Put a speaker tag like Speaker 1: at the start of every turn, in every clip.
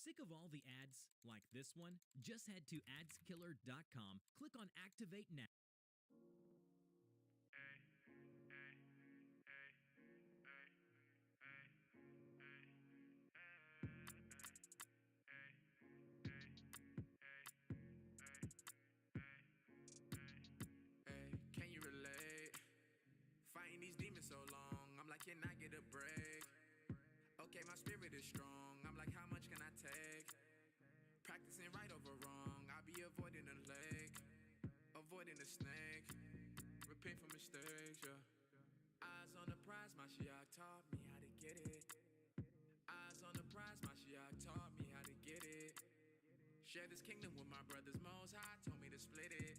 Speaker 1: Sick of all the ads like this one? Just head to adskiller.com, click on Activate Now.
Speaker 2: Can you relate? Fighting these demons so long, I'm like, can I get a break? Okay, my spirit is strong, I'm like, how much can I take? Practicing right over wrong, I be avoiding the lake, avoiding the snake, repent for mistakes, yeah. Eyes on the prize, my Mashiach taught me how to get it. Eyes on the prize, my Mashiach taught me how to get it. Share this kingdom with my brothers, Most High told me to split it.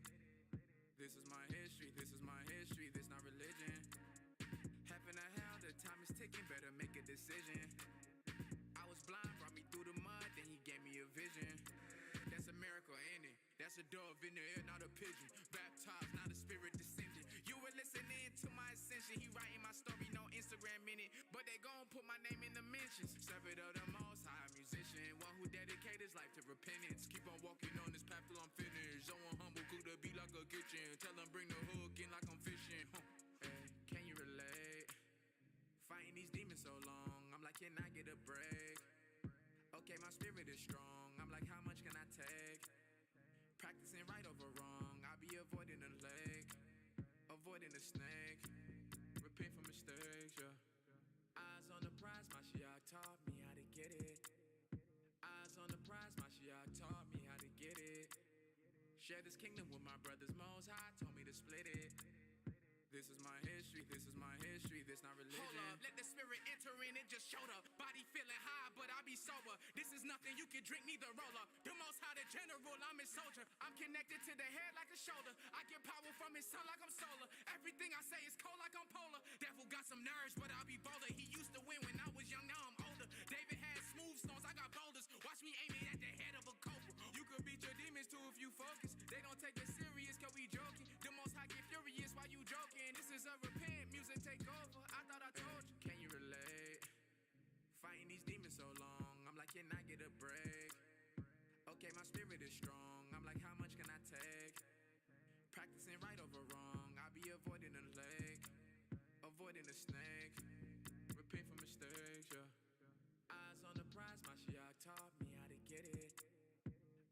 Speaker 2: This is my history, this is my history, this not religion. Heaven or hell, the time is ticking, better make a decision. I was blind, brought me through the mud, then he gave me a vision. That's a miracle, ain't it? That's a dove in the air, not a pigeon. Baptized, not a spirit descending. You were listening to my ascension. He writing my story, no Instagram minute. But they gon' put my name in the mentions. Servant of the Most High, musician. One who dedicate his life to repentance. Keep on walking on this path till I'm finished. Someone humble, cook the beat like a kitchen. Tell them bring the hook in like I'm fishing. Hey, can you relate? Fighting these demons so long, I'm like, can I get a break? Okay, my spirit is strong, I'm like, how much can I take? Practicing right over wrong, I be avoiding the lake, avoiding the snake, repent for mistakes, yeah. Eyes on the prize, my Mashiach taught me how to get it. Eyes on the prize, my Mashiach taught me how to get it. Share this kingdom with my brothers, Most High told me to split it. This is my history, this is my history, this not religion. Hold up, let the spirit enter in, it just showed up. Body feeling high, but I be sober. This is nothing you can drink, neither roller. The Most High, the general, I'm his soldier. I'm connected to the head like a shoulder. I get power from his sun like I'm solar. Everything I say is cold like I'm polar. Devil got some nerves, but I'll be bolder. He used to win when I was young, now I'm older. David had smooth stones, I got boulders. Watch me aiming at the head of a cobra. You could beat your demons too if you focus. They don't take it serious, cause we joking. The Most High get furious while you joking. This is a repent, music take over. I thought I told you. Can you relate? Fighting these demons so long, I'm like, can I get a break? Okay, my spirit is strong, I'm like, how much can I take? Practicing right over wrong, I be avoiding the lake, avoiding the snake, repent for mistakes, yeah. Eyes on the prize, my Mashiach taught me how to get it.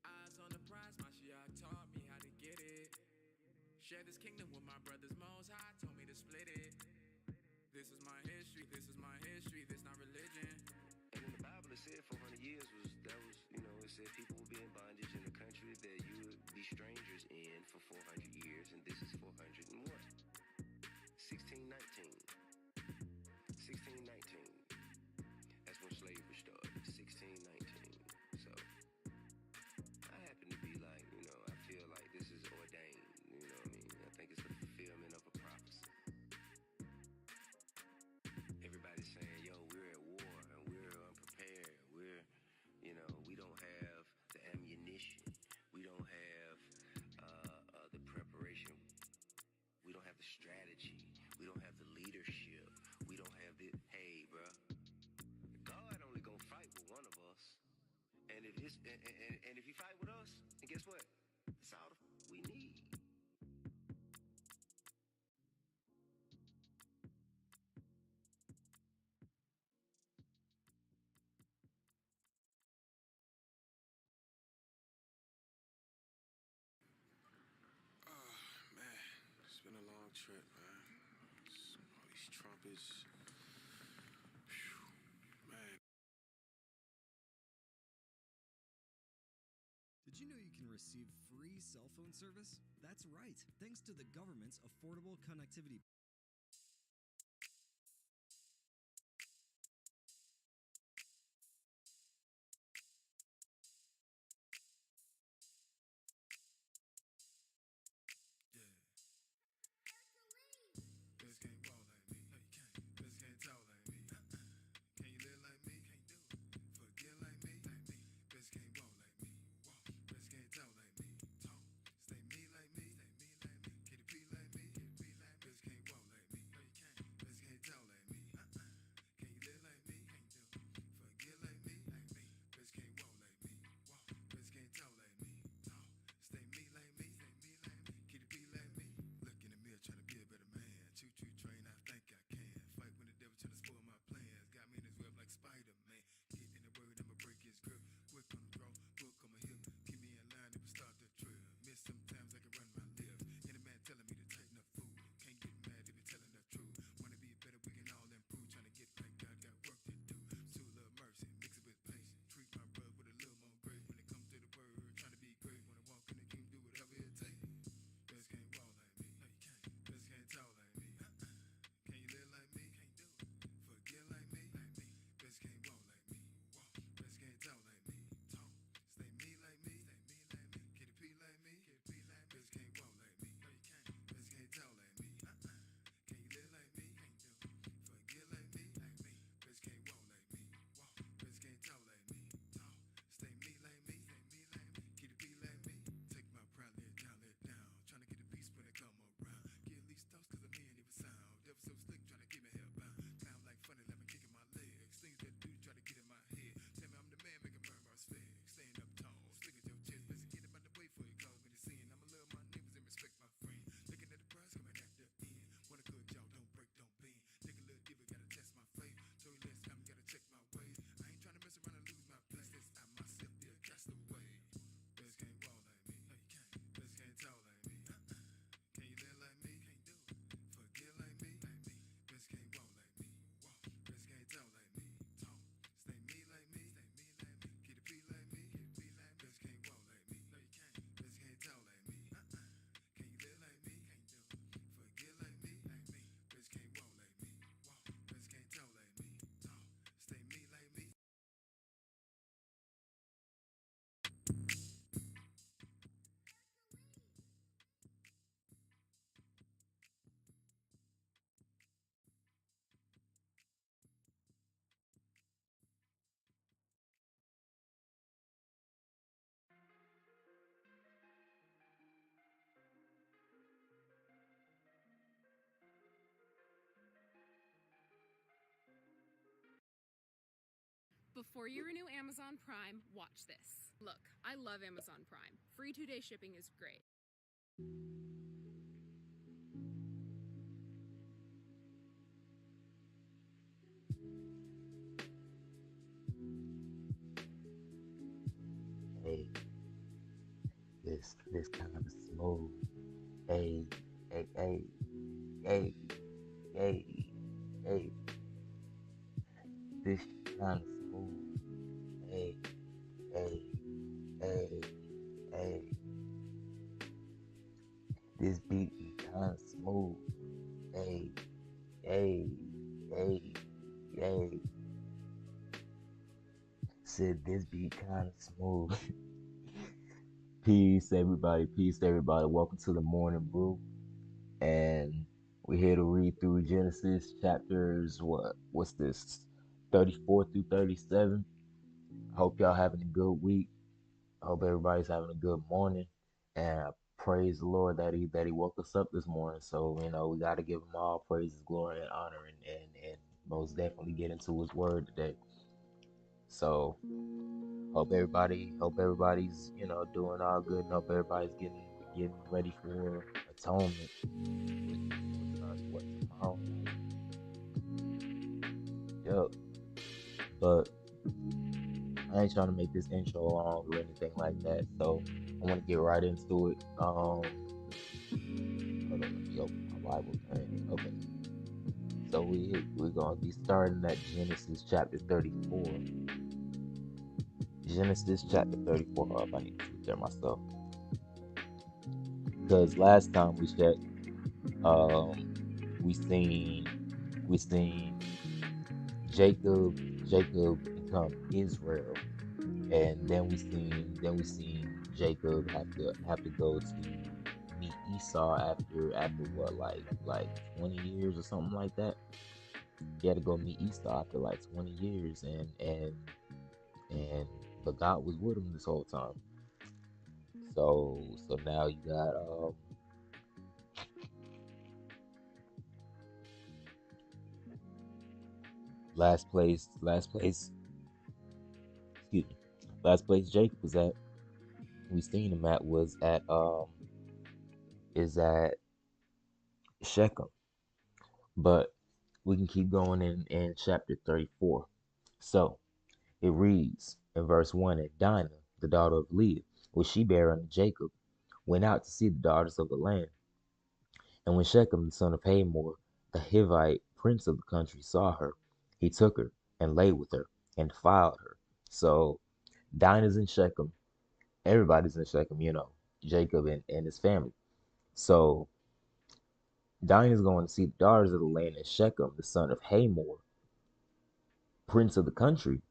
Speaker 2: Eyes on the prize, my Mashiach taught me how to get it. Share this kingdom with my brothers, Most High told me to split it. This is my history, this is my history, this not religion.
Speaker 3: And in the Bible it said 400 years it said people would be in bondage in a country that you would be strangers in for 400 years, and this is 401. 1619. 1619. That's when slavery started, 1619. So I happen to be like, I feel like this is ordained, you know what I mean? I think it's the fulfillment of a prophecy. Everybody's saying, yo, we're at war and we're unprepared. We don't have the ammunition. We don't have the preparation. We don't have the strategy. We don't have the leadership. We don't have the, hey, bro, God only gonna fight with one of us. And if it's and if you fight with us, and guess what? That's all we need.
Speaker 4: Man, it's been a long trip, man. All these trumpets. Whew, man.
Speaker 5: Did you know you can receive free cell phone service? That's right, thanks to the government's Affordable Connectivity.
Speaker 4: Yeah. Bitch can't walk like me. No, you can't. Bitch can't talk like me. Can you live like me? Can't do it. Forget like me. Bitch can't walk like me. Bitch can't talk like me. Stay me like me. Can you be like me? Bitch can't
Speaker 6: Before you renew Amazon Prime, watch this. Look, I love Amazon Prime. Free 2-day shipping is great.
Speaker 7: Hey, this kind of smooth. Hey, hey, hey, hey, hey, hey, this kind of smooth. Hey, hey, hey, hey, this beat be kind of smooth. Hey, hey, hey, hey. Said this beat kind of smooth. Peace, everybody. Peace, everybody. Welcome to the morning brew. And we're here to read through Genesis chapters. What's this? 34 through 37. I hope y'all having a good week. I hope everybody's having a good morning. And I praise the Lord that he woke us up this morning. So, we gotta give him all praises, glory, and honor and most definitely get into his word today. So hope everybody's, doing all good and hope everybody's getting ready for atonement, which starts tomorrow night. Yep. But I ain't trying to make this intro long or anything like that. So I want to get right into it. Hold on, let me open my Bible thing. Okay. So we're gonna be starting at Genesis chapter 34. Genesis chapter 34. Oh, I need to flip there myself. Because last time we checked, we seen Jacob become Israel, and then we seen Jacob have to go to meet Esau after what, like 20 years or something like that. He had to go meet Esau after like 20 years, and but God was with him this whole time. So now you got last place, excuse me, last place Jacob was at. We seen him at was at is at Shechem. But we can keep going in chapter 34. So it reads in verse 1, and Dinah, the daughter of Leah, which she bare unto Jacob, went out to see the daughters of the land. And when Shechem, the son of Hamor, the Hivite prince of the country, saw her, he took her and lay with her and defiled her. So Dinah's in Shechem. Everybody's in Shechem, Jacob and his family. So Dinah's going to see the daughters of the land, and Shechem, the son of Hamor, prince of the country,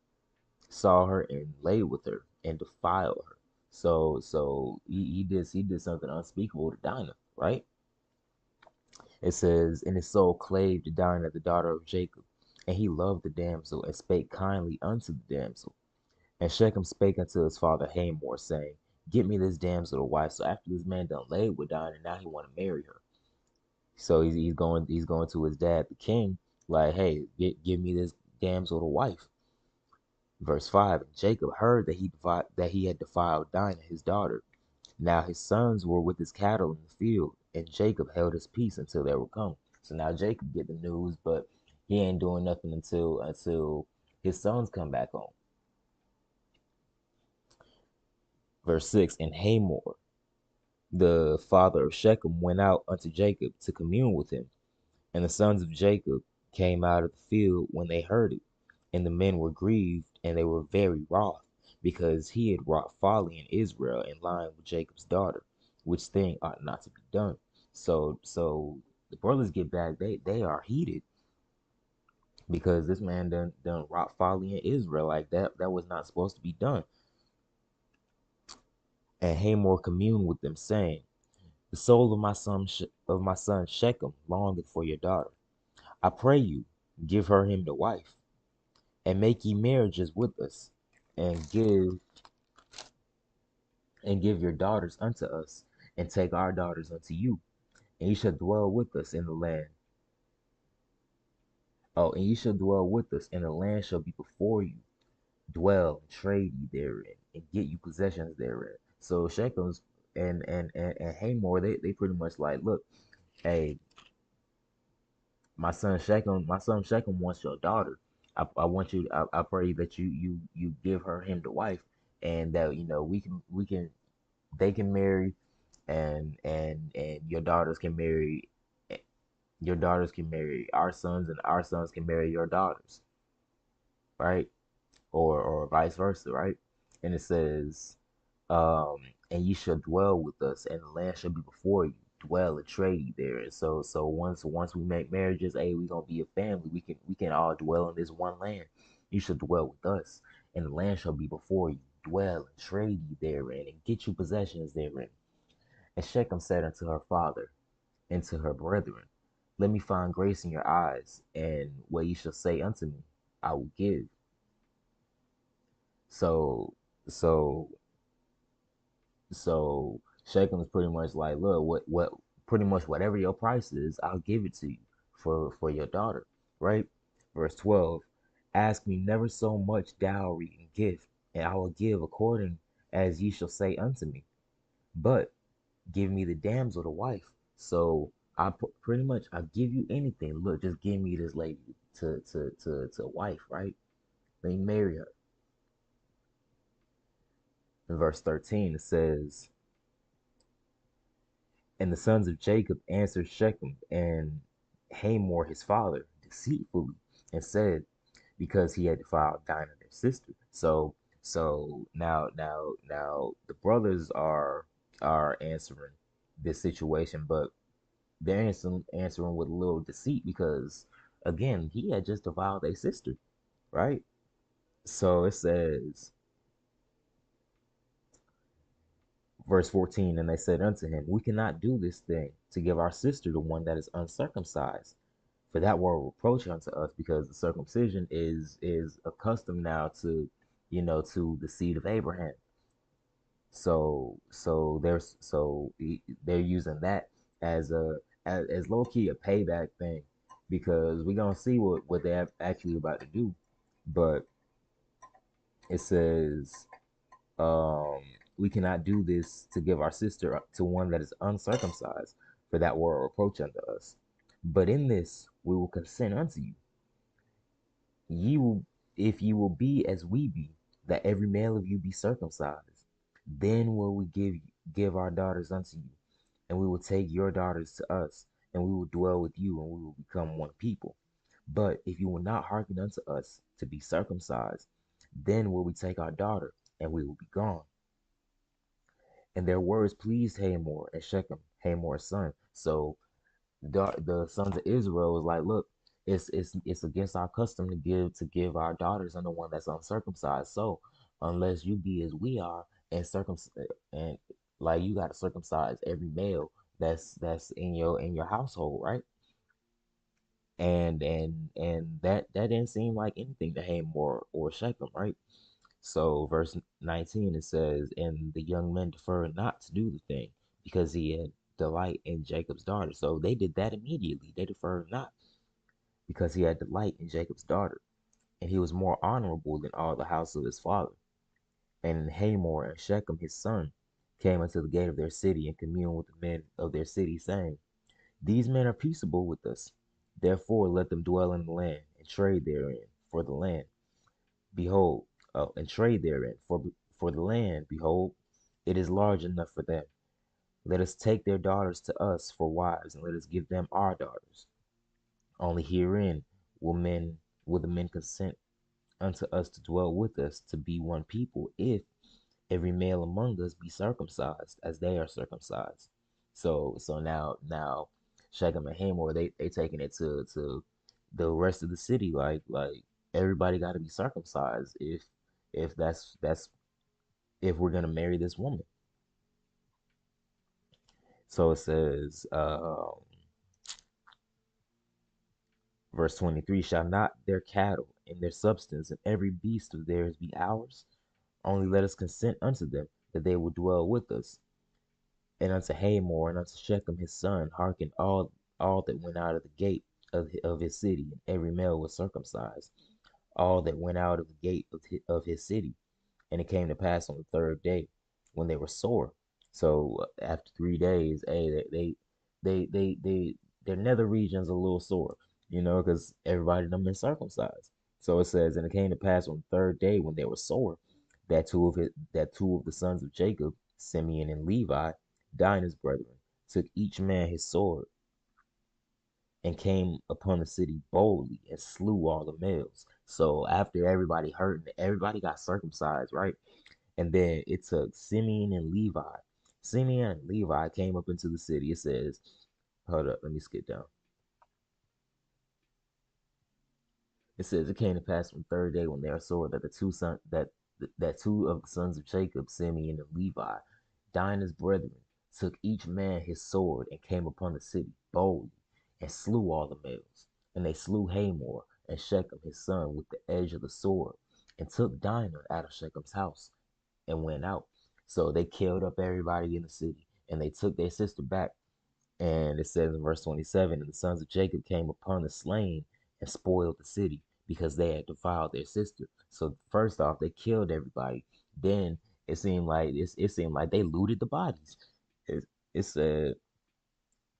Speaker 7: saw her and lay with her and defiled her. So he did something unspeakable to Dinah, right? It says, and his soul clave to Dinah, the daughter of Jacob, and he loved the damsel and spake kindly unto the damsel. And Shechem spake unto his father Hamor, saying, get me this damsel to wife. So after this man done laid with Dinah, now he want to marry her. So he's going to his dad, the king, like, hey, give me this damsel to wife. Verse 5, and Jacob heard that he had defiled Dinah, his daughter. Now his sons were with his cattle in the field, and Jacob held his peace until they were come. So now Jacob get the news, but he ain't doing nothing until his sons come back home. Verse 6, and Hamor, the father of Shechem, went out unto Jacob to commune with him. And the sons of Jacob came out of the field when they heard it. And the men were grieved, and they were very wroth, because he had wrought folly in Israel in lying with Jacob's daughter, which thing ought not to be done. So the brothers get back, they are heated because this man done wrought folly in Israel like that. That was not supposed to be done. And Hamor communed with them, saying, the soul of my son Shechem longeth for your daughter. I pray you, give her him to wife, and make ye marriages with us, and give your daughters unto us, and take our daughters unto you, and ye shall dwell with us in the land. Oh, and ye shall dwell with us, and the land shall be before you. dwell and trade ye therein, and get you possessions therein. So Shechem's and Hamor, they pretty much like, look, hey, my son Shechem wants your daughter. I want you. I pray that you give her him to wife, and that we can they can marry, and eh, your daughters can marry our sons, and our sons can marry your daughters, right? Or vice versa, right? And it says, um, and ye shall dwell with us, and the land shall be before you. Dwell and trade there. And so once we make marriages, hey, we gonna be a family. We can all dwell in this one land. You shall dwell with us, and the land shall be before you. Dwell and trade ye therein, and get you possessions therein. And Shechem said unto her father and to her brethren, let me find grace in your eyes, and what ye shall say unto me, I will give. So so so Shechem is pretty much like, look, what pretty much whatever your price is, I'll give it to you for your daughter, right? Verse 12, ask me never so much dowry and gift, and I will give according as ye shall say unto me. But give me the damsel to wife. So pretty much I give you anything. Look, just give me this lady to wife, right? Let me marry her. In verse 13 it says, and the sons of Jacob answered Shechem and Hamor his father deceitfully, and said, because he had defiled Dinah their sister. So now the brothers are answering this situation, but they're answering with a little deceit, because again, he had just defiled their sister, right? So it says, verse 14, and they said unto him, we cannot do this thing to give our sister to one that is uncircumcised, for that were a reproach unto us, because the circumcision is accustomed now to, to the seed of Abraham. They're using that as as low key a payback thing, because we're gonna see what they're actually about to do. But it says, um, we cannot do this to give our sister to one that is uncircumcised, for that were a reproach unto us. But in this we will consent unto you. Ye will, if ye will be as we be, that every male of you be circumcised, then will we give our daughters unto you, and we will take your daughters to us, and we will dwell with you, and we will become one people. But if you will not hearken unto us to be circumcised, then will we take our daughter, and we will be gone. And their words pleased Hamor and Shechem, Hamor's son. So the sons of Israel was like, look, it's against our custom to give our daughters unto one that's uncircumcised. So unless you be as we are and and like you got to circumcise every male that's in your household, right? And that didn't seem like anything to Hamor or Shechem, right? So verse 19 it says, and the young men deferred not to do the thing, because he had delight in Jacob's daughter. So they did that immediately. They deferred not, because he had delight in Jacob's daughter, and he was more honorable than all the house of his father. And Hamor and Shechem his son came unto the gate of their city, and communed with the men of their city, saying, these men are peaceable with us. Therefore let them dwell in the land, and trade therein for the land. Behold, and trade therein for the land. Behold, it is large enough for them. Let us take their daughters to us for wives, and let us give them our daughters. Only herein will the men consent unto us to dwell with us, to be one people, if every male among us be circumcised as they are circumcised. So now Shechem and Hamor, they taking it to the rest of the city, like everybody got to be circumcised if that's if we're gonna marry this woman. So it says, verse 23, shall not their cattle and their substance and every beast of theirs be ours? Only let us consent unto them, that they will dwell with us. And unto Hamor and unto Shechem his son hearkened all that went out of the gate of his city, and every male was circumcised. all that went out of the gate of his city. And it came to pass on the third day when they were sore. So after 3 days, hey, they their nether region's a little sore, because everybody done been circumcised. So it says, and it came to pass on the third day when they were sore, that two of the sons of Jacob, Simeon and Levi, Dinah's brethren, took each man his sword and came upon the city boldly and slew all the males. So after everybody hurt and everybody got circumcised, right? And then it took Simeon and Levi. Simeon and Levi came up into the city. It says, hold up, let me skip down. It says it came to pass on the third day when they saw that that two of the sons of Jacob, Simeon and Levi, Dinah's brethren, took each man his sword and came upon the city boldly and slew all the males. And they slew Hamor and Shechem his son with the edge of the sword, and took Dinah out of Shechem's house and went out. So they killed up everybody in the city, and they took their sister back. And it says in verse 27, and the sons of Jacob came upon the slain and spoiled the city because they had defiled their sister. So first off, they killed everybody. Then it seemed like they looted the bodies. It, it said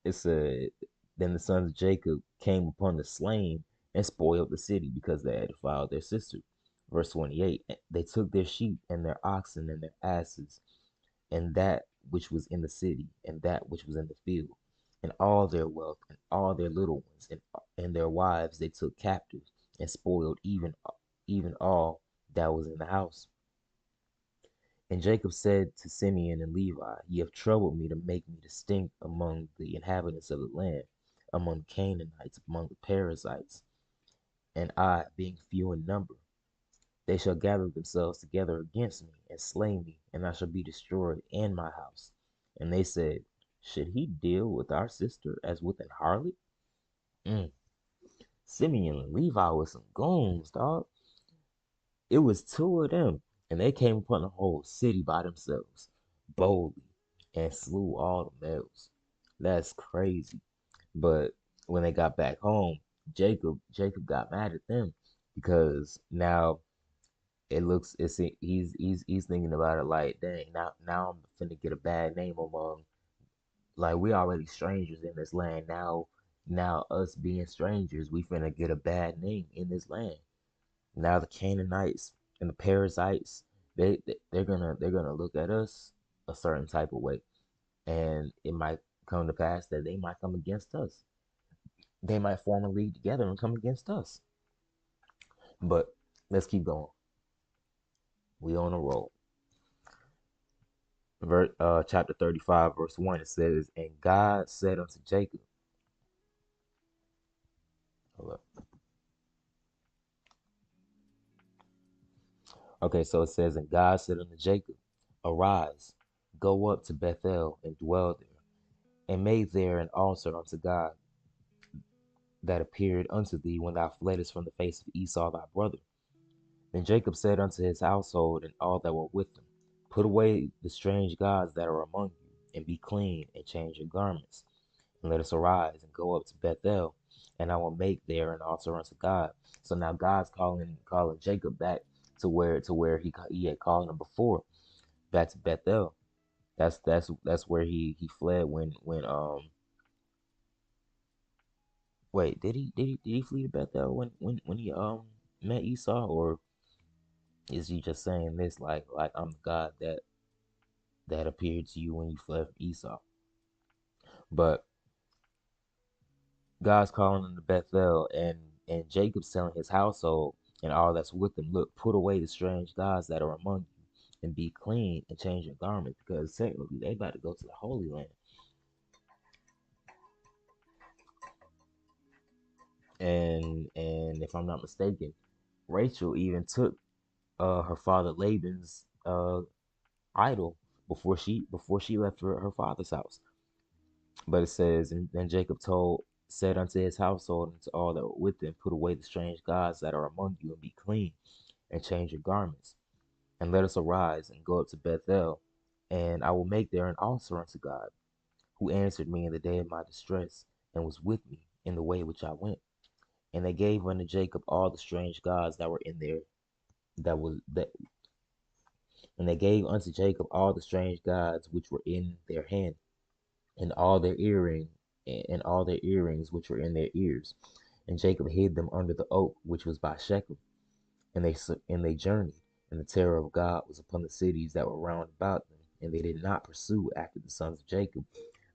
Speaker 7: it said then the sons of Jacob came upon the slain and spoiled the city because they had defiled their sister. Verse 28, they took their sheep and their oxen and their asses and that which was in the city, and that which was in the field, and all their wealth, and all their little ones, and their wives they took captives, and spoiled even all that was in the house. And Jacob said to Simeon and Levi, Ye have troubled me to make me distinct among the inhabitants of the land, among the Canaanites, among the Perizzites, and I, being few in number, they shall gather themselves together against me and slay me, and I shall be destroyed and my house. And they said, Should he deal with our sister as with an harlot? Mm. Simeon and Levi were some goons, dog. It was two of them, and they came upon the whole city by themselves, boldly, and slew all the males. That's crazy. But when they got back home, Jacob got mad at them because now he's thinking about it like, dang, now I'm finna get a bad name among, like, we already strangers in this land. Now us being strangers, we finna get a bad name in this land. Now the Canaanites and the Perizzites, they're gonna look at us a certain type of way, and it might come to pass that they might come against us. They might form a league together and come against us. But let's keep going. We on a roll. Chapter 35, verse 1, it says, And God said unto Jacob, hold up. Okay, so it says, And God said unto Jacob, Arise, go up to Bethel and dwell there, and make there an altar unto God that appeared unto thee when thou fleddest from the face of Esau thy brother. Then Jacob said unto his household and all that were with him, Put away the strange gods that are among you, and be clean, and change your garments. And let us arise and go up to Bethel, and I will make there an altar unto God. So now God's calling Jacob back to where he had called him before, back to Bethel. That's where he fled when wait, did he flee to Bethel when he met Esau, or is he just saying this like I'm the God that appeared to you when you fled from Esau? But God's calling him to Bethel, and Jacob's telling his household and all that's with them, look, put away the strange gods that are among you, and be clean and change your garments, because technically they about to go to the Holy Land. And if I'm not mistaken, Rachel even took her father Laban's idol before she left her father's house. But it says, and then Jacob said unto his household and to all that were with him, Put away the strange gods that are among you, and be clean, and change your garments, and let us arise and go up to Bethel, and I will make there an altar unto God, who answered me in the day of my distress, and was with me in the way which I went. And they gave unto Jacob all the strange gods that were in there that was that and they gave unto Jacob all the strange gods which were in their hand, and all their earrings which were in their ears. And Jacob hid them under the oak which was by Shechem. And they journeyed, and the terror of God was upon the cities that were round about them, and they did not pursue after the sons of Jacob,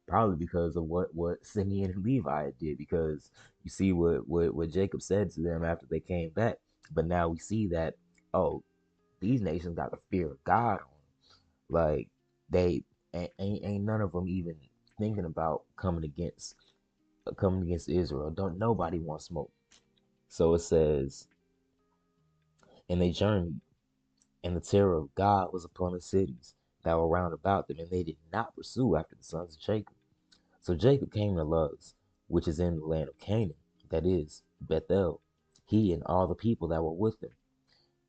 Speaker 7: probably because of what Simeon and Levi did. Because you see what Jacob said to them after they came back. But now we see that, oh, these nations got the fear of God on them. Like, they ain't none of them even thinking about coming against Israel. Don't nobody want smoke. So it says, and they journeyed, and the terror of God was upon the cities that were round about them, and they did not pursue after the sons of Jacob. So Jacob came to Luz, which is in the land of Canaan, that is, Bethel, he and all the people that were with him.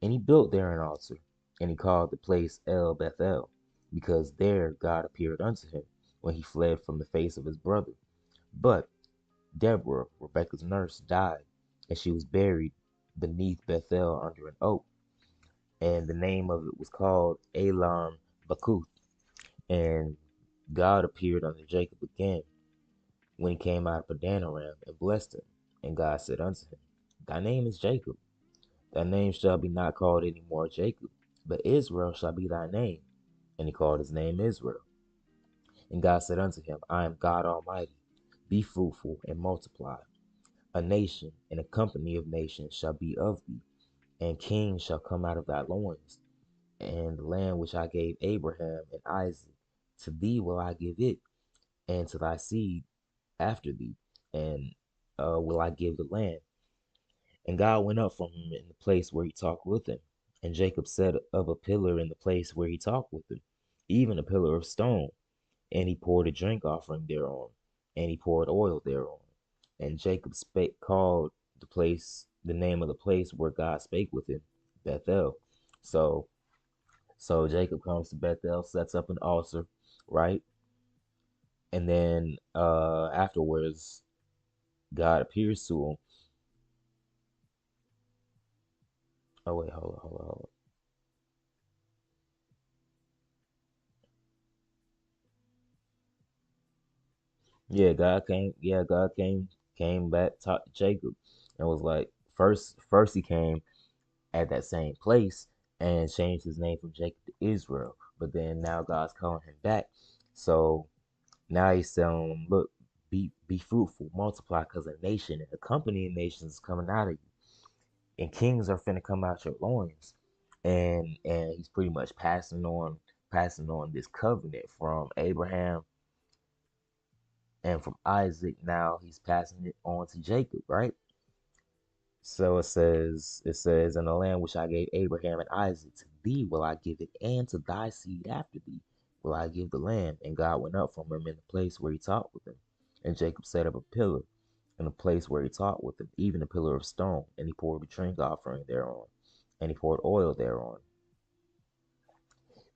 Speaker 7: And he built there an altar, and he called the place El Bethel, because there God appeared unto him when he fled from the face of his brother. But Deborah, Rebekah's nurse, died, and she was buried beneath Bethel under an oak. And the name of it was called Elam Bakuth. And God appeared unto Jacob again when he came out of Padanaram and blessed him. And God said unto him, Thy name is Jacob. Thy name shall be not called any more Jacob, but Israel shall be thy name. And he called his name Israel. And God said unto him, I am God Almighty. Be fruitful and multiply. A nation and a company of nations shall be of thee, and kings shall come out of thy loins. And the land which I gave Abraham and Isaac, to thee will I give it, and to thy seed after thee, and will I give the land. And God went up from him in the place where he talked with him. And Jacob set of a pillar in the place where he talked with him, even a pillar of stone. And he poured a drink offering thereon, and he poured oil thereon. And Jacob called the name of the place where God spake with him, Bethel. So so Jacob comes to Bethel, sets up an altar, right? And then afterwards, God appears to him. Oh wait, hold on. God came back, talked to Jacob, and was like, first he came at that same place and changed his name from Jacob to Israel. But then now God's calling him back. So now he's telling him, look, be fruitful, multiply, because a nation and a company of nations is coming out of you. And kings are finna come out your loins. And he's pretty much passing on this covenant from Abraham and from Isaac. Now he's passing it on to Jacob, right? So it says, in the land which I gave Abraham and Isaac, to thee will I give it, and to thy seed after thee will I give the land. And God went up from him in the place where he talked with him. And Jacob set up a pillar in the place where he talked with him, even a pillar of stone, and he poured a drink offering thereon, and he poured oil thereon.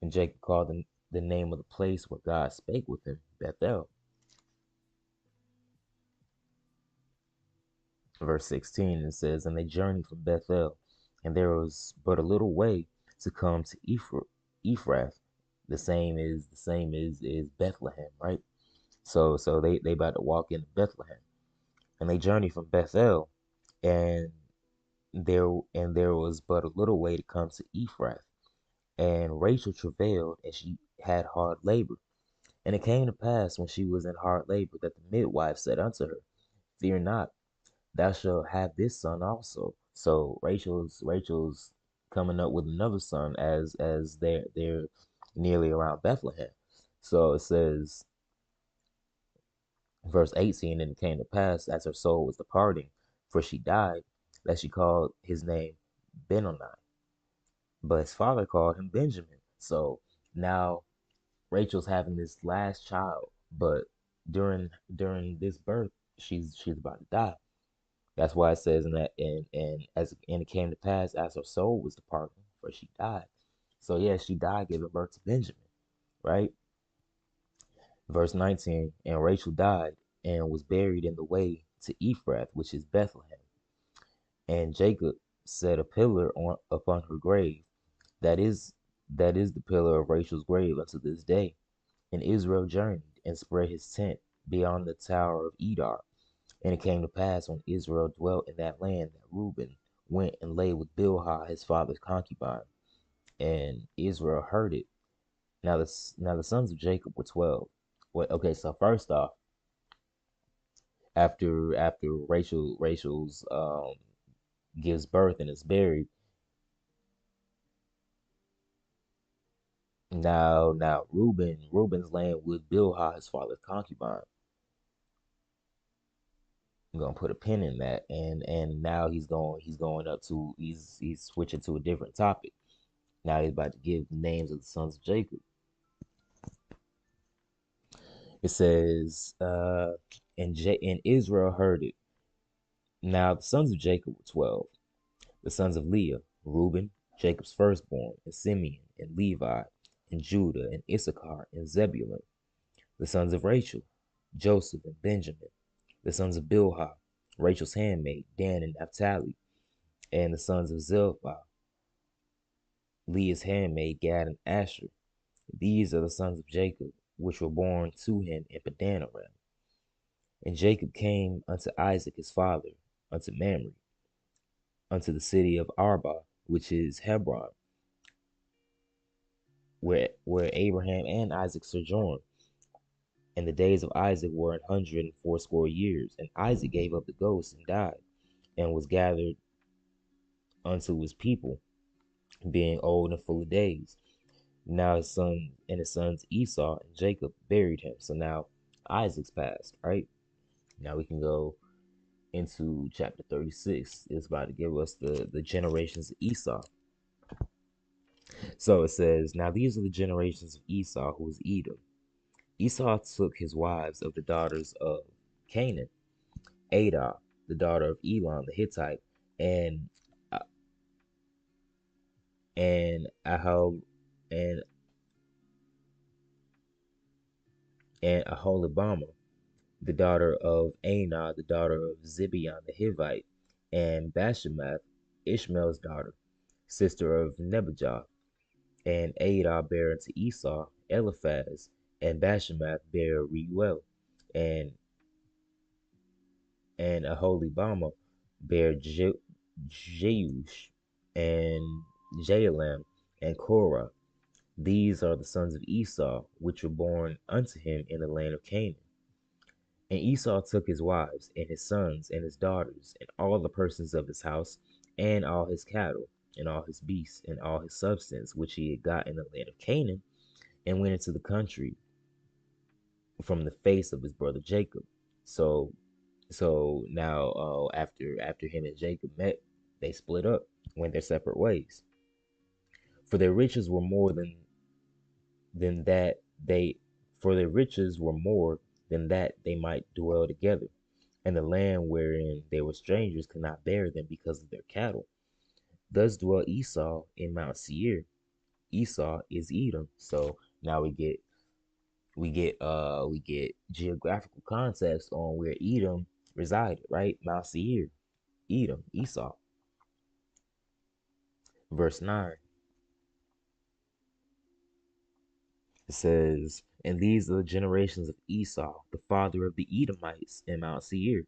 Speaker 7: And Jacob called the name of the place where God spake with him, Bethel. Verse 16, it says, And they journeyed from Bethel, and there was but a little way to come to Ephrath. The same is Bethlehem, right? So they about to walk into Bethlehem. And they journeyed from Bethel, and there was but a little way to come to Ephrath. And Rachel travailed, and she had hard labor. And it came to pass, when she was in hard labor, that the midwife said unto her, Fear not, thou shalt have this son also. So Rachel's coming up with another son as they're nearly around Bethlehem. So it says, verse 18, and it came to pass as her soul was departing, for she died, that she called his name Benoni, but his father called him Benjamin. So now Rachel's having this last child, but during this birth, she's about to die. That's why it says in that and it came to pass as her soul was departing, for she died. So yeah, she died giving birth to Benjamin, right? Verse 19, and Rachel died and was buried in the way to Ephrath, which is Bethlehem. And Jacob set a pillar on upon her grave. That is that is the pillar of Rachel's grave unto this day. And Israel journeyed and spread his tent beyond the tower of Edar. And it came to pass when Israel dwelt in that land that Reuben went and lay with Bilhah his father's concubine, and Israel heard it. Now the sons of Jacob were 12. Well, okay, so first off, after Rachel's gives birth and is buried, now Reuben's laying with Bilhah his father's concubine. I'm gonna put a pin in that, and now he's going up to he's switching to a different topic. Now he's about to give the names of the sons of Jacob. It says, and Israel heard it. Now the sons of Jacob were 12. The sons of Leah, Reuben, Jacob's firstborn, and Simeon, and Levi, and Judah, and Issachar, and Zebulun. The sons of Rachel, Joseph, and Benjamin. The sons of Bilhah, Rachel's handmaid, Dan and Naphtali. And the sons of Zilpah, Leah's handmaid, Gad and Asher. These are the sons of Jacob, which were born to him in Padanaram. And Jacob came unto Isaac his father, unto Mamre, unto the city of Arba, which is Hebron, where Abraham and Isaac sojourned. And the days of Isaac were 180 years. And Isaac gave up the ghost and died, and was gathered unto his people, being old and full of days. Now his sons Esau and Jacob buried him. So now Isaac's passed, right? Now we can go into chapter 36. It's about to give us the generations of Esau. So it says, now these are the generations of Esau, who was Edom. Esau took his wives of the daughters of Canaan, Adah, the daughter of Elon the Hittite, and uh, and Ahol and Aholibamah, the daughter of Anah, the daughter of Zibeon the Hivite, and Bashemath, Ishmael's daughter, sister of Nebajoth. And Adah bare unto Esau Eliphaz, and Bashemath bare Reuel, and Aholibamah bare Jeush, and Jaalam, and Korah. These are the sons of Esau, which were born unto him in the land of Canaan. And Esau took his wives, and his sons, and his daughters, and all the persons of his house, and all his cattle, and all his beasts, and all his substance, which he had got in the land of Canaan, and went into the country from the face of his brother Jacob. So, now, after him and Jacob met, they split up, went their separate ways. For their riches were more than that they, for their riches were more than that they might dwell together, and the land wherein they were strangers could not bear them because of their cattle. Thus dwelt Esau in Mount Seir. Esau is Edom. So now we get geographical context on where Edom resided, right? Mount Seir, Edom, Esau. Verse 9, it says, and these are the generations of Esau, the father of the Edomites in Mount Seir.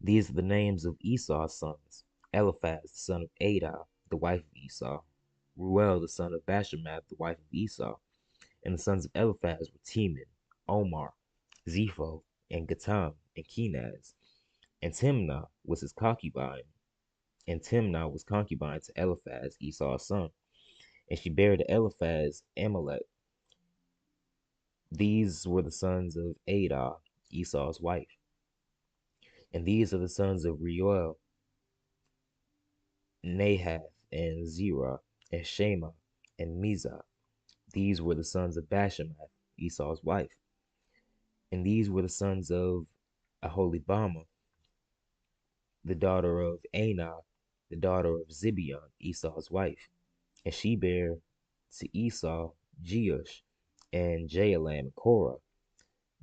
Speaker 7: These are the names of Esau's sons: Eliphaz, the son of Adah, the wife of Esau; Reuel, the son of Bashemath, the wife of Esau. And the sons of Eliphaz were Teman, Omar, Zepho, and Gatam, and Kenaz. And Timnah was his concubine. And Timnah was concubine to Eliphaz, Esau's son. And she bare to Eliphaz Amalek. These were the sons of Adah, Esau's wife. And these are the sons of Reuel, Nahath, and Zerah, and Shema, and Mizah. These were the sons of Bashemath, Esau's wife. And these were the sons of Aholibamah, the daughter of Anah, the daughter of Zibeon, Esau's wife. And she bare to Esau Jeush, and Jaalam, and Korah.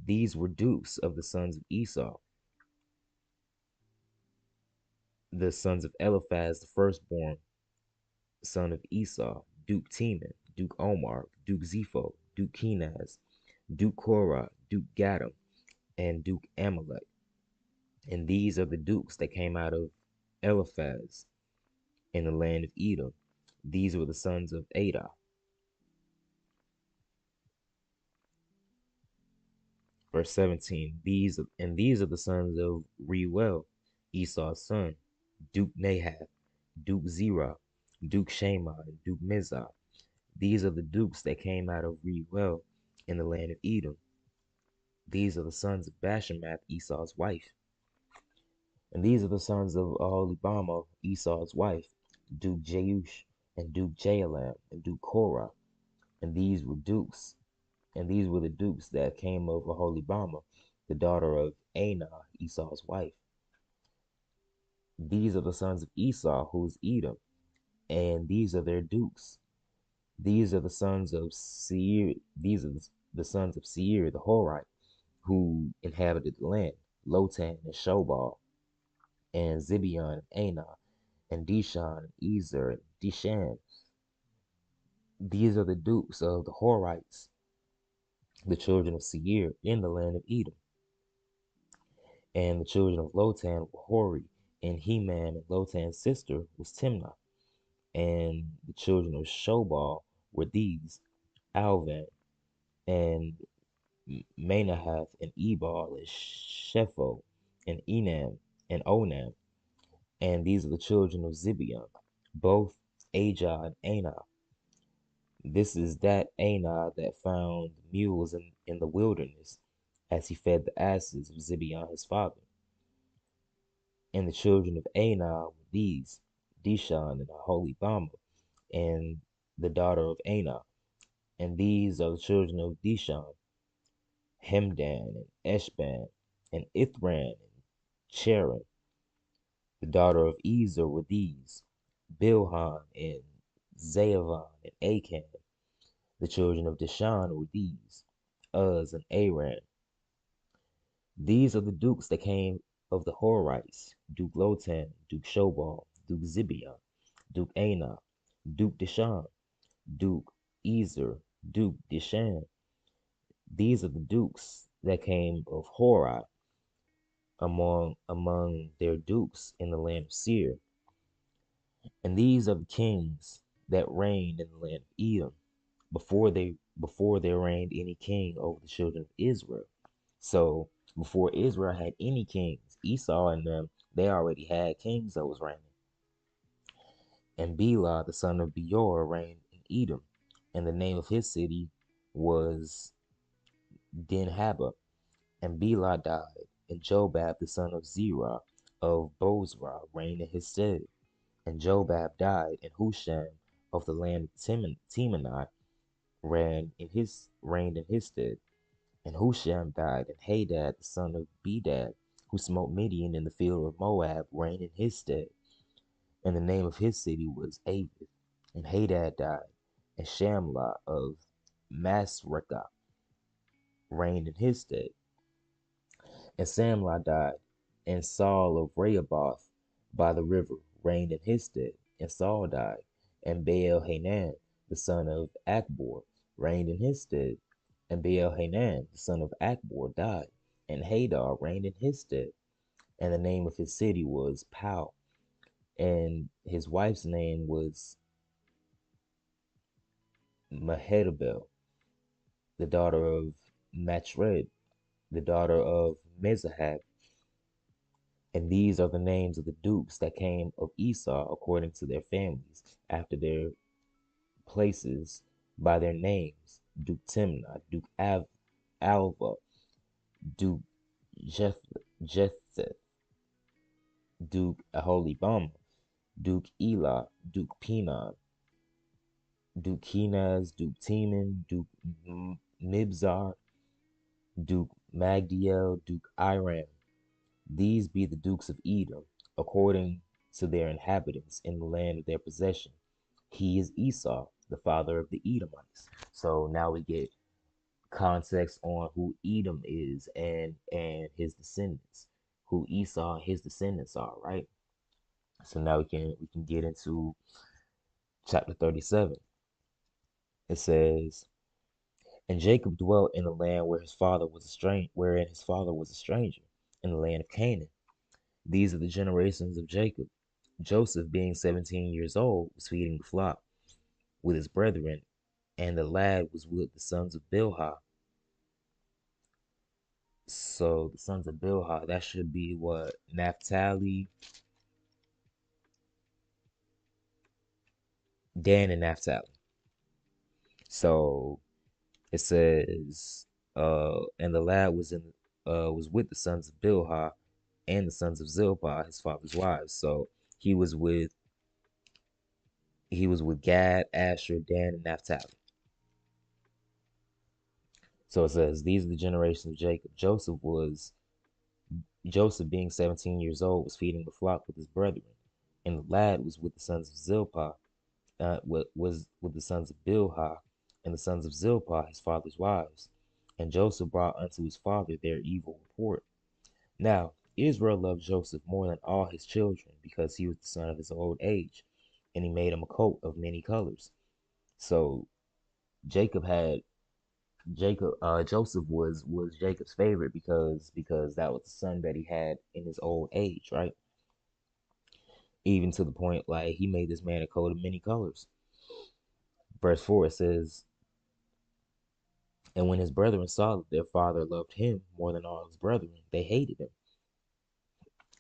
Speaker 7: These were dukes of the sons of Esau. the sons of Eliphaz, the firstborn son of Esau, Duke Teman, Duke Omar, Duke Zepho, Duke Kenaz, Duke Korah, Duke Gatam, and Duke Amalek. And these are the dukes that came out of Eliphaz in the land of Edom. These were the sons of Adah. Verse 17, these are the sons of Reuel, Esau's son, Duke Nahath, Duke Zerah, Duke Shammah, and Duke Mizah. These are the dukes that came out of Reuel in the land of Edom. These are the sons of Bashemath, Esau's wife. And these are the sons of Aholibama, Esau's wife, Duke Jeush, and Duke Jaalam, and Duke Korah. And these were dukes. And these were the dukes that came of Aholibama, the daughter of Anah, Esau's wife. These are the sons of Esau, who is Edom, and these are their dukes. These are the sons of Seir. These are the sons of Seir, the Horite, who inhabited the land, Lotan and Shobal, and Zibeon and Anah, and Dishon and Ezer and Dishan. These are the dukes of the Horites, the children of Seir, in the land of Edom. And the children of Lotan were Hori, and Heman, and Lotan's sister was Timnah. And the children of Shobal were these, Alvan, and Manahath, and Ebal, and Shepho, and Enam, and Onam. And these are the children of Zibeon, both Ajah and Anah. This is that Anah that found mules in the wilderness, as he fed the asses of Zibeon his father. And the children of Anah were these, Dishon and Aholibama, and the daughter of Anah. And these are the children of Dishon, Hemdan, and Eshban, and Ithran, and Cheran. The daughter of Ezer were these, Bilhan, and Zaavan, and Achan. The children of Dishan were these, Uz and Aran. These are the dukes that came of the Horites, Duke Lotan, Duke Shobal, Duke Zibeon, Duke Anah, Duke Dishan, Duke Ezer, Duke Dishan. These are the dukes that came of Hori among their dukes in the land of Seir. And these are the kings that reigned in the land of Edom before there reigned any king over the children of Israel. So before Israel had any kings, Esau and them, they already had kings that was reigning. And Bela, the son of Beor, reigned in Edom, and the name of his city was Dinhabah. And Bela died, and Jobab, the son of Zerah of Bozrah, reigned in his stead. And Jobab died, and Husham of the land of Temanite reigned in his stead. And Husham died, and Hadad, the son of Bedad, who smote Midian in the field of Moab, reigned in his stead. And the name of his city was Avid. And Hadad died, and Shamlah of Masrekah reigned in his stead. And Samlah died, and Saul of Rehoboth by the river reigned in his stead. And Saul died, and Baal Hanan, the son of Achbor, reigned in his stead. And Baal Hanan, the son of Achbor, died, and Hadar reigned in his stead. And the name of his city was Pau, and his wife's name was Mehetabel, the daughter of Matred, the daughter of Mezahab. And these are the names of the dukes that came of Esau according to their families, after their places by their names: Duke Timnah, Duke Alva, Duke Jetheth, Duke Aholibama, Duke Elah, Duke Pinon, Duke Kenaz, Duke Teman, Duke Mibzar, Duke Magdiel, Duke Iram. These be the dukes of Edom, according to their inhabitants in the land of their possession. He is Esau, the father of the Edomites. So now we get context on who Edom is and his descendants, who Esau and his descendants are, right? So now we can get into chapter 37. It says, and Jacob dwelt in the land where his father was a stranger, wherein his father was a stranger, in the land of Canaan. These are the generations of Jacob. Joseph, being 17 years old, was feeding the flock with his brethren, and the lad was with the sons of Bilhah. So the sons of Bilhah, that should be what? Naphtali, Dan and Naphtali. So it says, and the lad was with the sons of Bilhah and the sons of Zilpah, his father's wives. So he was with he was with Gad, Asher, Dan, and Naphtali. So it says, these are the generations of Jacob. Joseph, being 17 years old, was feeding the flock with his brethren, and the lad was with the sons of Zilpah, was with the sons of Bilhah, and the sons of Zilpah, his father's wives. And Joseph brought unto his father their evil report. Now Israel loved Joseph more than all his children, because he was the son of his old age, and he made him a coat of many colors. So Jacob had Joseph was Jacob's favorite because that was the son that he had in his old age, right? Even to the point like he made this man a coat of many colors. Verse 4 it says, and when his brethren saw that their father loved him more than all his brethren, they hated him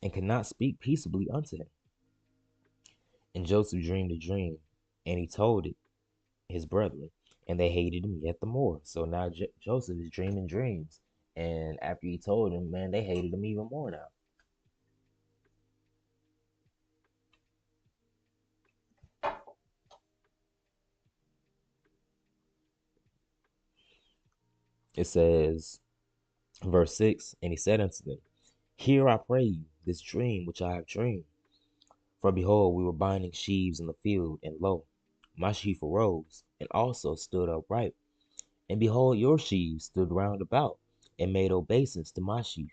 Speaker 7: and could not speak peaceably unto him. And Joseph dreamed a dream, and he told it his brethren, and they hated him yet the more. So now Joseph is dreaming dreams, and after he told him, man, they hated him even more now. It says, verse 6, and he said unto them, hear, I pray you, this dream which I have dreamed. For behold, we were binding sheaves in the field, and lo, my sheaf arose, and also stood upright. And behold, your sheaves stood round about, and made obeisance to my sheaf.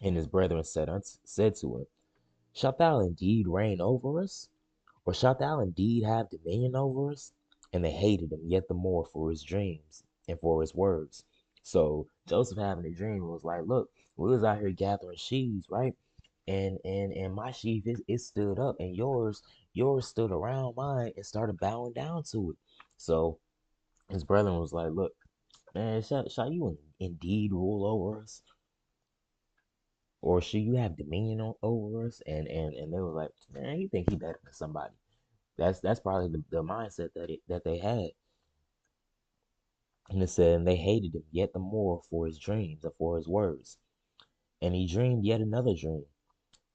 Speaker 7: And his brethren said to him, shalt thou indeed reign over us? Or shalt thou indeed have dominion over us? And they hated him yet the more for his dreams and for his words. So Joseph having a dream was like, look, we was out here gathering sheaves, right? And my sheaf is stood up, and yours stood around mine and started bowing down to it. So his brethren was like, look, man, shall you indeed rule over us? Or should you have dominion over us? And they were like, man, you think he better than somebody. That's probably the mindset that they had. And it said, and they hated him yet the more for his dreams and for his words. And he dreamed yet another dream,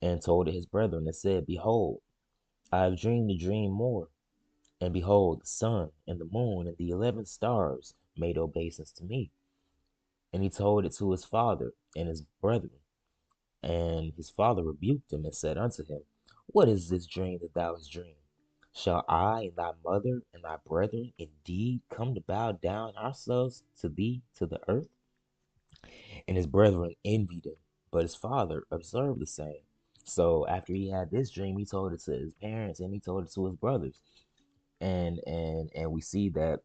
Speaker 7: and told it his brethren, and said, behold, I have dreamed a dream more. And behold, the sun and the moon and the 11 stars made obeisance to me. And he told it to his father and his brethren. And his father rebuked him and said unto him, what is this dream that thou hast dreamed? Shall I and thy mother and thy brethren indeed come to bow down ourselves to thee to the earth? And his brethren envied him, but his father observed the same. So after he had this dream, he told it to his parents and he told it to his brothers. And we see that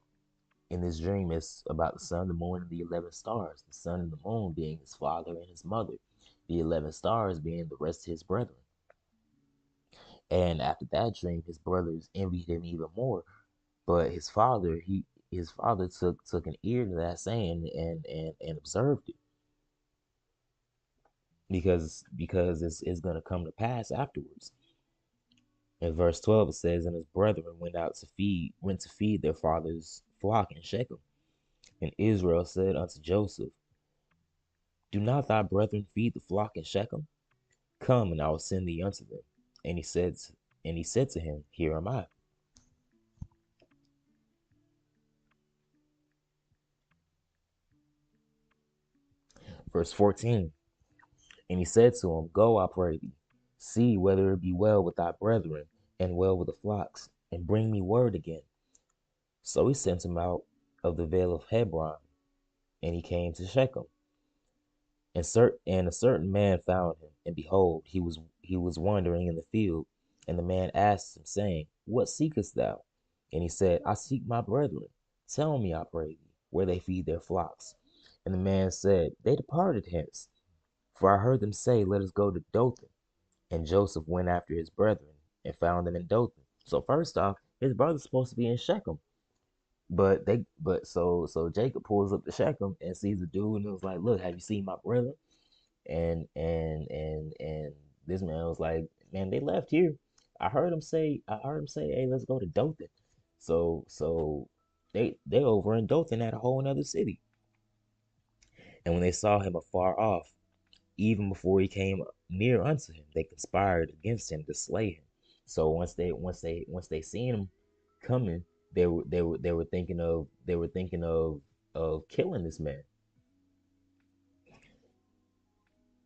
Speaker 7: in this dream it's about the sun, the moon, and the 11 stars. The sun and the moon being his father and his mother, the 11 stars being the rest of his brethren. And after that dream, his brothers envied him even more. But his father took an ear to that saying and observed it because it's gonna come to pass afterwards. In verse 12 it says, and his brethren went to feed their father's flock in Shechem. And Israel said unto Joseph, do not thy brethren feed the flock in Shechem? Come, and I will send thee unto them. And he said to him, here am I. Verse 14, and he said to him, go, I pray thee, see whether it be well with thy brethren, and well with the flocks, and bring me word again. So he sent him out of the vale of Hebron, and he came to Shechem. And a certain man found him, and behold, he was wandering in the field, And the man asked him, saying, What seekest thou? And he said, I seek my brethren. Tell me, I pray thee, where they feed their flocks. And the man said, They departed hence, for I heard them say, Let us go to Dothan. And Joseph went after his brethren and found them in Dothan. So first off, his brother's supposed to be in Shechem. So Jacob pulls up to Shechem and sees the dude and was like, Look, have you seen my brother? And this man was like, Man, they left here. I heard him say, Hey, let's go to Dothan. So they over in Dothan at a whole another city. And when they saw him afar off, even before he came near unto him, they conspired against him to slay him. So once they seen him coming, they were thinking of killing this man.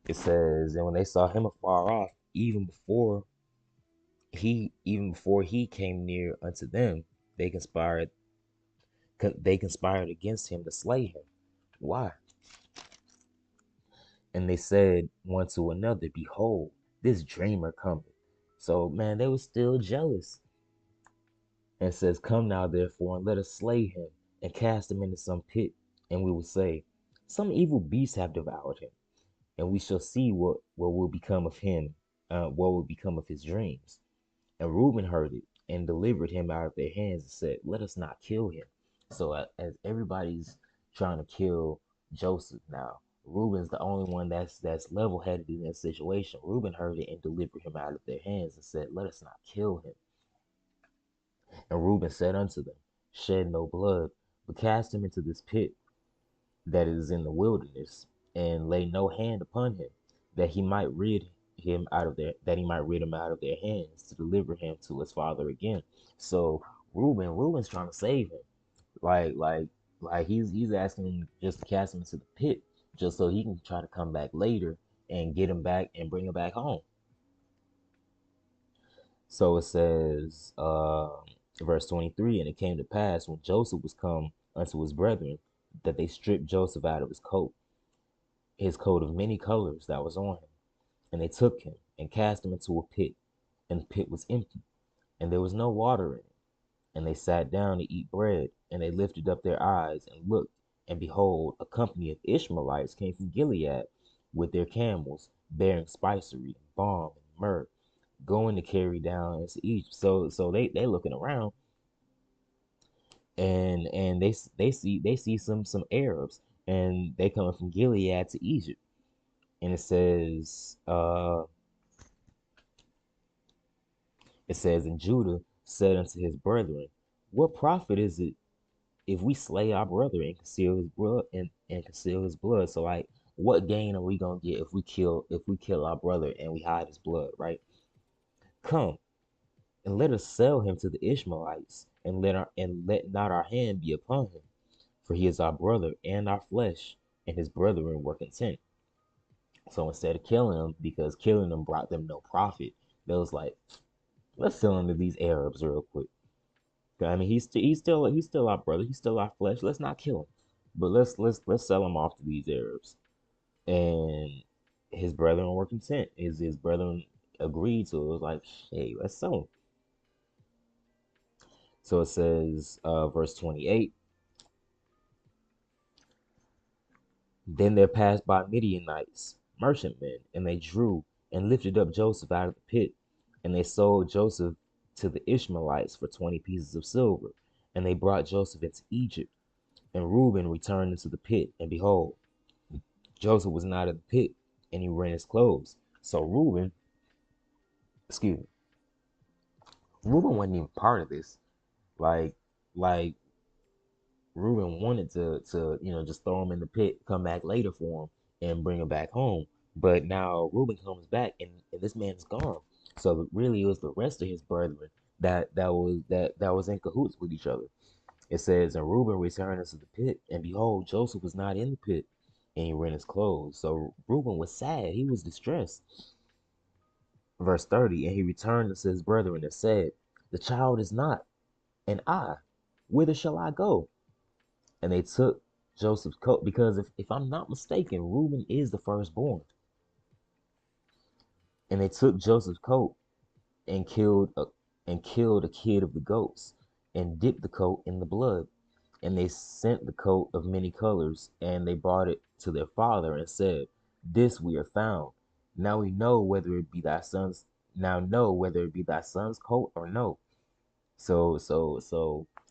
Speaker 7: It says, and when they saw him afar off, even before he came near unto them, they conspired against him to slay him. Why? And they said one to another, Behold, this dreamer cometh. So man, they were still jealous. And says, Come now therefore, and let us slay him, and cast him into some pit, and we will say, Some evil beast have devoured him, and we shall see what will become of him, what will become of his dreams. And Reuben heard it and delivered him out of their hands and said, Let us not kill him. So as everybody's trying to kill Joseph now, Reuben's the only one that's level-headed in that situation. Reuben heard it and delivered him out of their hands and said, Let us not kill him. And Reuben said unto them, Shed no blood, but cast him into this pit that is in the wilderness, and lay no hand upon him, that he might rid him out of their hands, to deliver him to his father again. So Reuben's trying to save him. Like like like he's asking him just to cast him into the pit, just so he can try to come back later and get him back and bring him back home. So it says, verse 23, and it came to pass when Joseph was come unto his brethren, that they stripped Joseph out of his coat of many colors that was on him. And they took him and cast him into a pit, and the pit was empty, and there was no water in it. And they sat down to eat bread, and they lifted up their eyes and looked, and behold, a company of Ishmaelites came from Gilead with their camels, bearing spicery, and balm, and myrrh, going to carry down into Egypt. So they looking around, and they see some Arabs, and they coming from Gilead to Egypt. And it says, and Judah said unto his brethren, What profit is it if we slay our brother and conceal his blood and conceal his blood? So like, what gain are we gonna get if we kill our brother and we hide his blood, right? Come and let us sell him to the Ishmaelites, and let not our hand be upon him, for he is our brother and our flesh, and his brethren were content. So instead of killing him, because killing him brought them no profit, they was like, let's sell him to these Arabs real quick. I mean, he's still our brother. He's still our flesh. Let's not kill him, but let's sell him off to these Arabs. And his brethren were content. His brethren agreed to it. It was like, hey, let's sell him. So it says, verse 28. Then there passed by Midianites, merchantmen, and they drew and lifted up Joseph out of the pit, and they sold Joseph to the Ishmaelites for 20 pieces of silver. And they brought Joseph into Egypt. And Reuben returned into the pit, and behold, Joseph was not in the pit, and he rent his clothes. So excuse me, Reuben wasn't even part of this. Like, like Reuben wanted to just throw him in the pit, come back later for him, and bring him back home. But now Reuben comes back, and this man's gone. So really, it was the rest of his brethren that was in cahoots with each other. It says, and Reuben returned into the pit, and behold, Joseph was not in the pit, and he rent his clothes. So Reuben was sad; he was distressed. Verse 30, and he returned unto his brethren and said, The child is not, and I, whither shall I go? And they took Joseph's coat, because if I'm not mistaken, Reuben is the firstborn. And they took Joseph's coat and killed a kid of the goats and dipped the coat in the blood. And they sent the coat of many colors, and they brought it to their father and said, "This we have found. Now we know whether it be thy son's now know whether it be thy son's coat or no." So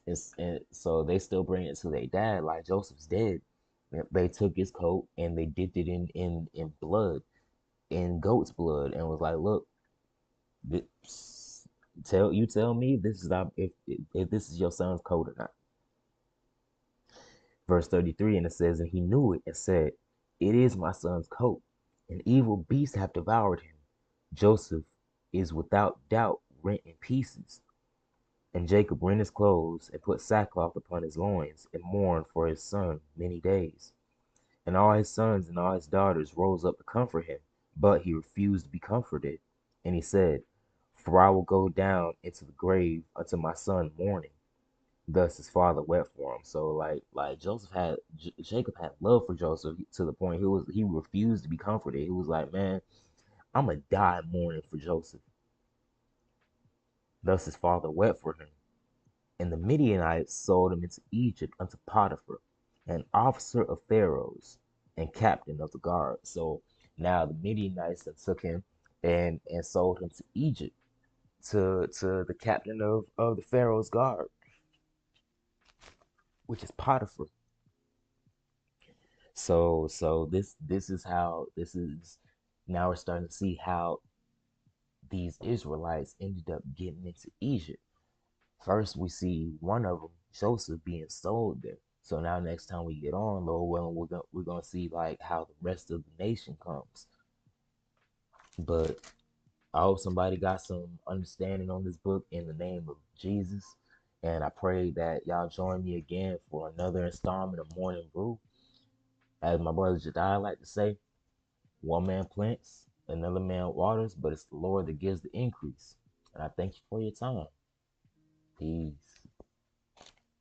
Speaker 7: they still bring it to their dad like Joseph's dead. They took his coat and they dipped it in blood, in goat's blood, and was like, "Look, tell me this is not if this is your son's coat or not." Verse 33, and it says, "And he knew it and said, It is my son's coat. An evil beast hath devoured him. Joseph is without doubt rent in pieces." And Jacob rent his clothes and put sackcloth upon his loins and mourned for his son many days. And all his sons and all his daughters rose up to comfort him, but he refused to be comforted. And he said, "For I will go down into the grave unto my son mourning." Thus his father wept for him. So like Joseph had Jacob had love for Joseph to the point he refused to be comforted. He was like, "Man, I'm gonna die mourning for Joseph." Thus his father wept for him. And the Midianites sold him into Egypt unto Potiphar, an officer of Pharaoh's and captain of the guard. So now the Midianites that took him and sold him to Egypt, to the captain of the Pharaoh's guard, which is Potiphar. So this is how this is now we're starting to see how these Israelites ended up getting into Egypt. First, we see one of them, Joseph, being sold there. So now, next time we get on, Lord willing, we're gonna see like how the rest of the nation comes. But I hope somebody got some understanding on this book in the name of Jesus, and I pray that y'all join me again for another installment of Morning Brew. As my brother Jediah like to say, one man plants, another man waters, but it's the Lord that gives the increase. And I thank you for your time. Peace.